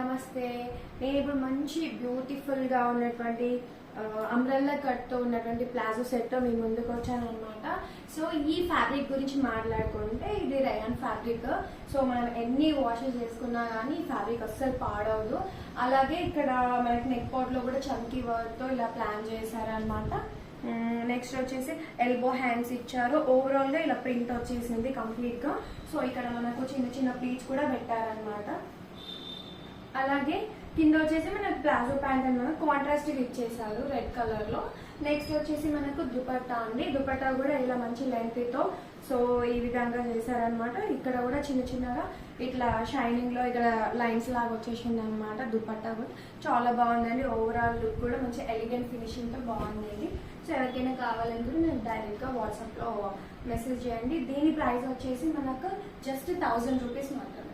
నమస్తే. నేను ఇప్పుడు మంచి బ్యూటిఫుల్ గా ఉన్నటువంటి అంబ్రెల్లా కట్ తో ఉన్నటువంటి ప్లాజో సెట్ తో మీ ముందుకు వచ్చాను అనమాట. సో ఈ ఫ్యాబ్రిక్ గురించి మాట్లాడుకుంటే ఇది రయాన్ ఫ్యాబ్రిక్. సో మనం ఎన్ని వాషెస్ చేసుకున్నా కానీ ఈ ఫ్యాబ్రిక్ అస్సలు పాడవదు. అలాగే ఇక్కడ మనకి నెక్ పాట్ లో కూడా చంకీ వర్క్ తో ఇలా ప్లాన్ చేశారనమాట. నెక్స్ట్ వచ్చేసి ఎల్బో హ్యాండ్స్ ఇచ్చారు. ఓవరాల్ గా ఇలా ప్రింట్ వచ్చేసింది కంప్లీట్ గా. సో ఇక్కడ మనకు చిన్న చిన్న ప్లీట్స్ కూడా పెట్టారనమాట. అలాగే కింద వచ్చేసి మనకు ప్లాజో ప్యాంట్ అని మనకు కాంట్రాస్ట్ ఇచ్చేసారు రెడ్ కలర్ లో. నెక్స్ట్ వచ్చేసి మనకు దుపట్టా అండి. దుపట్టా కూడా ఇలా మంచి లెంత్ తో సో ఈ విధంగా చేశారనమాట. ఇక్కడ కూడా చిన్న చిన్నగా ఇట్లా షైనింగ్ లో ఇక్కడ లైన్స్ లాగా వచ్చేసింది అనమాట. దుపట్టా కూడా చాలా బాగుందండి. ఓవరాల్ లుక్ కూడా మంచి ఎలిగెంట్ ఫినిషింగ్ తో బాగుంది. సో ఎవరికైనా కావాలంటే నేను డైరెక్ట్ గా వాట్సాప్ లో మెసేజ్ చేయండి. దీని ప్రైస్ వచ్చేసి మనకు జస్ట్ 1000 రూపీస్ మాత్రమే.